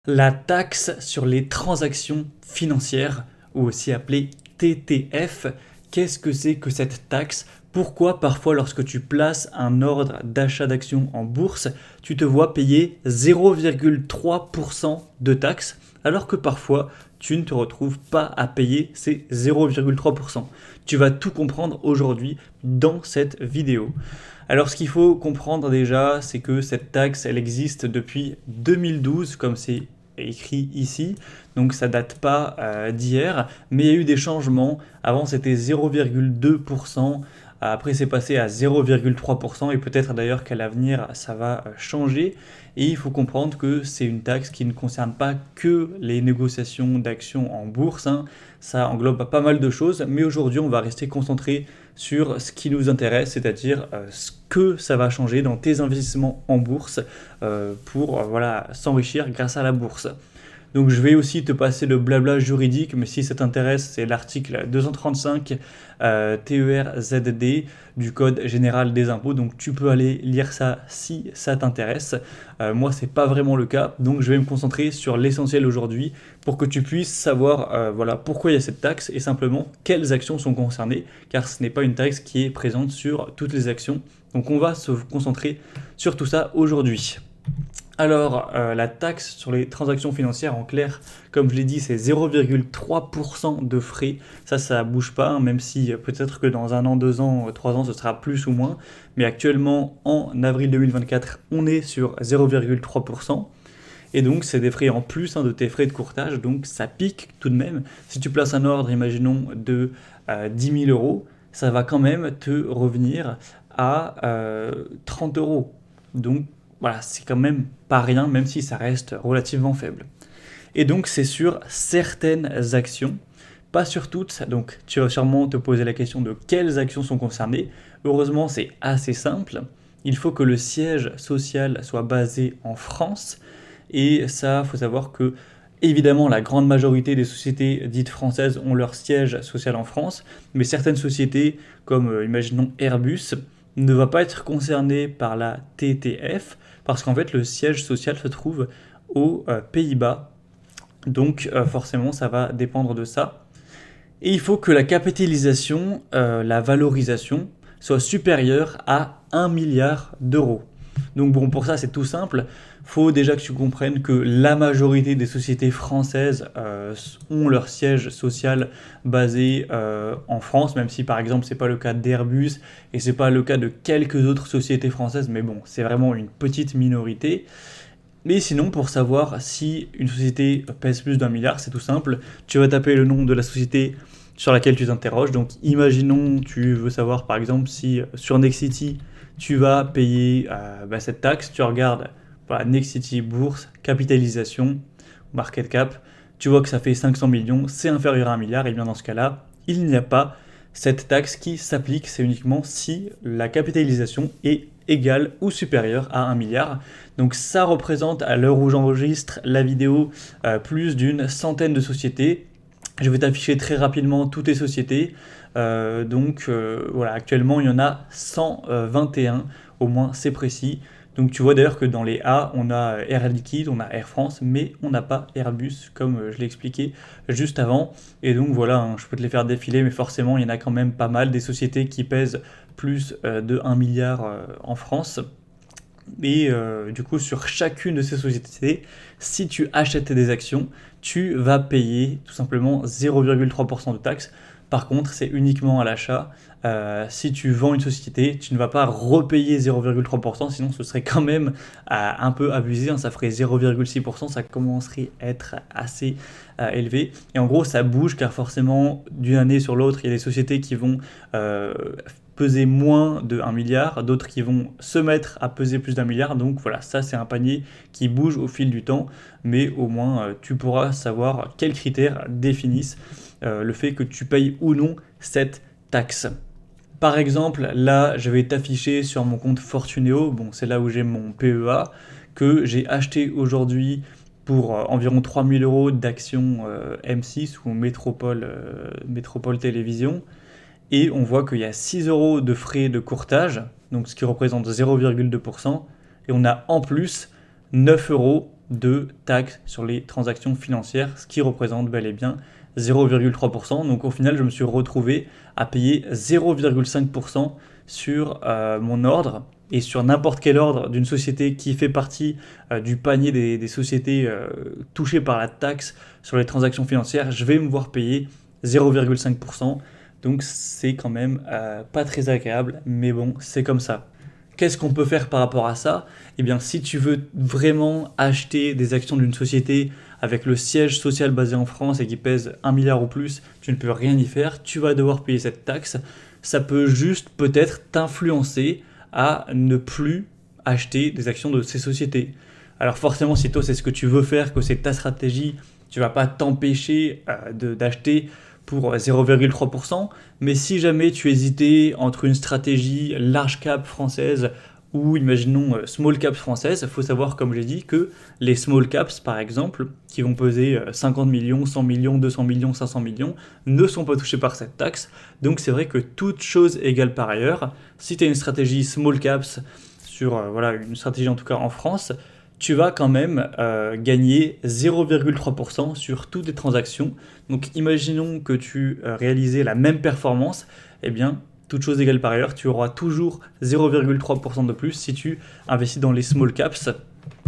La taxe sur les transactions financières, ou aussi appelée TTF, qu'est-ce que c'est que cette taxe? Pourquoi parfois lorsque tu places un ordre d'achat d'actions en bourse, tu te vois payer 0,3% de taxe, alors que parfois tu ne te retrouves pas à payer ces 0,3%. Tu vas tout comprendre aujourd'hui dans cette vidéo. Alors ce qu'il faut comprendre déjà, c'est que cette taxe, elle existe depuis 2012, comme c'est écrit ici, donc ça date pas d'hier, mais il y a eu des changements. Avant c'était 0,2%, après c'est passé à 0,3%, et peut-être d'ailleurs qu'à l'avenir ça va changer. Et il faut comprendre que c'est une taxe qui ne concerne pas que les négociations d'actions en bourse, hein. Ça englobe pas mal de choses, mais aujourd'hui on va rester concentré sur ce qui nous intéresse, c'est-à-dire ce que ça va changer dans tes investissements en bourse pour voilà, s'enrichir grâce à la bourse. Donc je vais aussi te passer le blabla juridique, mais si ça t'intéresse, c'est l'article 235 TERZD du Code général des impôts. Donc tu peux aller lire ça si ça t'intéresse. Moi, c'est pas vraiment le cas, donc je vais me concentrer sur l'essentiel aujourd'hui pour que tu puisses savoir voilà, pourquoi il y a cette taxe et simplement quelles actions sont concernées, car ce n'est pas une taxe qui est présente sur toutes les actions. Donc on va se concentrer sur tout ça aujourd'hui. Alors, la taxe sur les transactions financières, en clair, comme je l'ai dit, c'est 0,3% de frais. Ça bouge pas, hein, même si peut-être que dans 1 an, 2 ans, 3 ans, ce sera plus ou moins. Mais actuellement, en avril 2024, on est sur 0,3%. Et donc, c'est des frais en plus hein, de tes frais de courtage, donc ça pique tout de même. Si tu places un ordre, imaginons, de 10 000 euros, ça va quand même te revenir à 30 euros. Donc, voilà, c'est quand même pas rien, même si ça reste relativement faible. Et donc, c'est sur certaines actions, pas sur toutes. Donc, tu vas sûrement te poser la question de quelles actions sont concernées. Heureusement, c'est assez simple. Il faut que le siège social soit basé en France. Et ça, il faut savoir que, évidemment, la grande majorité des sociétés dites françaises ont leur siège social en France. Mais certaines sociétés, comme imaginons Airbus, ne va pas être concerné par la TTF parce qu'en fait le siège social se trouve aux Pays-Bas. Donc forcément ça va dépendre de ça. Et il faut que la capitalisation, la valorisation, soit supérieure à 1 milliard d'euros. Donc bon, pour ça c'est tout simple. Il faut déjà que tu comprennes que la majorité des sociétés françaises ont leur siège social basé en France, même si par exemple c'est pas le cas d'Airbus et c'est pas le cas de quelques autres sociétés françaises, mais bon, c'est vraiment une petite minorité. Mais sinon, pour savoir si une société pèse plus d'1 milliard, c'est tout simple. Tu vas taper le nom de la société sur laquelle tu t'interroges. Donc, imaginons, tu veux savoir par exemple si sur Nexity, tu vas payer cette taxe. Tu regardes voilà, Nexity Bourse, capitalisation, market cap. Tu vois que ça fait 500 millions, c'est inférieur à 1 milliard. Et bien dans ce cas-là, il n'y a pas cette taxe qui s'applique. C'est uniquement si la capitalisation est égale ou supérieure à 1 milliard. Donc ça représente, à l'heure où j'enregistre la vidéo, plus d'une centaine de sociétés. Je vais t'afficher très rapidement toutes les sociétés. Voilà, actuellement il y en a 121, au moins c'est précis. Donc tu vois d'ailleurs que dans les A, on a Air Liquide, on a Air France, mais on n'a pas Airbus, comme je l'ai expliqué juste avant. Et donc voilà, hein, je peux te les faire défiler, mais forcément il y en a quand même pas mal, des sociétés qui pèsent plus de 1 milliard en France. Et du coup, sur chacune de ces sociétés, si tu achètes des actions, tu vas payer tout simplement 0,3% de taxe. Par contre, c'est uniquement à l'achat. Si tu vends une société, tu ne vas pas repayer 0,3%, sinon ce serait quand même un peu abusé, hein, ça ferait 0,6%, ça commencerait à être assez élevé. Et en gros, ça bouge car forcément, d'une année sur l'autre, il y a des sociétés qui vont peser moins de 1 milliard, d'autres qui vont se mettre à peser plus d'1 milliard. Donc voilà, ça c'est un panier qui bouge au fil du temps, mais au moins tu pourras savoir quels critères définissent le fait que tu payes ou non cette taxe. Par exemple, là, je vais t'afficher sur mon compte Fortuneo, bon, c'est là où j'ai mon PEA, que j'ai acheté aujourd'hui pour environ 3 000 euros d'actions M6 ou Métropole Télévision. Et on voit qu'il y a 6 euros de frais de courtage, donc ce qui représente 0,2%, et on a en plus 9 euros de taxes sur les transactions financières, ce qui représente bel et bien 0,3%. Donc au final, je me suis retrouvé à payer 0,5% sur mon ordre, et sur n'importe quel ordre d'une société qui fait partie du panier des sociétés touchées par la taxe sur les transactions financières, je vais me voir payer 0,5%. Donc c'est quand même pas très agréable, mais bon, c'est comme ça. Qu'est-ce qu'on peut faire par rapport à ça? Eh bien, si tu veux vraiment acheter des actions d'une société avec le siège social basé en France et qui pèse 1 milliard ou plus, tu ne peux rien y faire, tu vas devoir payer cette taxe. Ça peut juste peut-être t'influencer à ne plus acheter des actions de ces sociétés. Alors forcément, si toi c'est ce que tu veux faire, que c'est ta stratégie, tu vas pas t'empêcher d'acheter pour 0,3%, mais si jamais tu hésitais entre une stratégie large cap française ou imaginons small cap française, il faut savoir, comme j'ai dit, que les small caps, par exemple, qui vont peser 50 millions, 100 millions, 200 millions, 500 millions, ne sont pas touchés par cette taxe. Donc c'est vrai que toute chose égale par ailleurs, si tu as une stratégie small caps sur une stratégie en tout cas en France, tu vas quand même gagner 0,3% sur toutes tes transactions. Donc imaginons que tu réalisais la même performance, eh bien, toute chose égale par ailleurs, tu auras toujours 0,3% de plus si tu investis dans les small caps.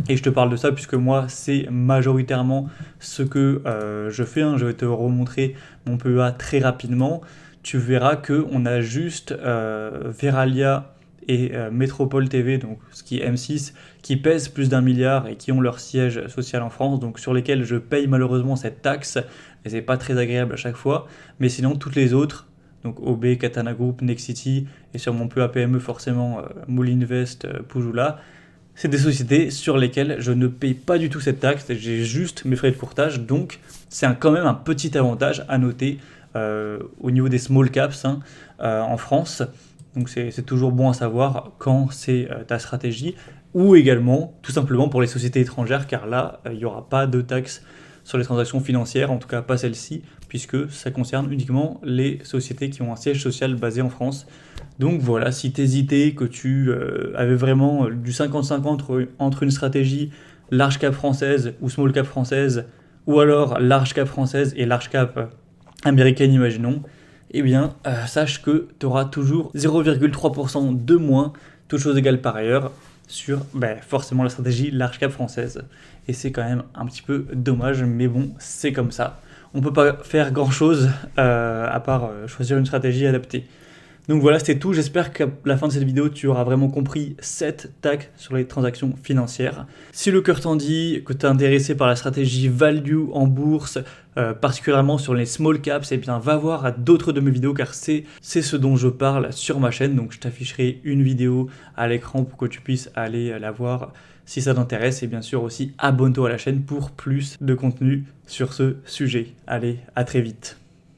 Et je te parle de ça puisque moi, c'est majoritairement ce que je fais. Je vais te remontrer mon PEA très rapidement. Tu verras qu'on a juste Veralia et Métropole TV, donc ce qui est M6, qui pèsent plus d'1 milliard et qui ont leur siège social en France, donc sur lesquels je paye malheureusement cette taxe, et c'est pas très agréable à chaque fois, mais sinon toutes les autres, donc OB, Katana Group, Nexity, et sur mon PEA PME forcément Moulinvest, Pujula, c'est des sociétés sur lesquelles je ne paye pas du tout cette taxe, j'ai juste mes frais de courtage, donc c'est quand même un petit avantage à noter au niveau des small caps en France. Donc c'est toujours bon à savoir quand c'est ta stratégie, ou également tout simplement pour les sociétés étrangères, car là, il n'y aura pas de taxe sur les transactions financières, en tout cas pas celle-ci, puisque ça concerne uniquement les sociétés qui ont un siège social basé en France. Donc voilà, si tu hésitais, que tu avais vraiment du 50-50 entre une stratégie large cap française ou small cap française, ou alors large cap française et large cap américaine, imaginons, eh bien, sache que tu auras toujours 0,3% de moins, toute chose égale par ailleurs, sur forcément la stratégie large cap française. Et c'est quand même un petit peu dommage, mais bon, c'est comme ça. On ne peut pas faire grand-chose à part choisir une stratégie adaptée. Donc voilà, c'était tout. J'espère qu'à la fin de cette vidéo, tu auras vraiment compris cette taxe sur les transactions financières. Si le cœur t'en dit, que tu es intéressé par la stratégie value en bourse, particulièrement sur les small caps, eh bien va voir d'autres de mes vidéos car c'est ce dont je parle sur ma chaîne. Donc je t'afficherai une vidéo à l'écran pour que tu puisses aller la voir si ça t'intéresse. Et bien sûr aussi, abonne-toi à la chaîne pour plus de contenu sur ce sujet. Allez, à très vite.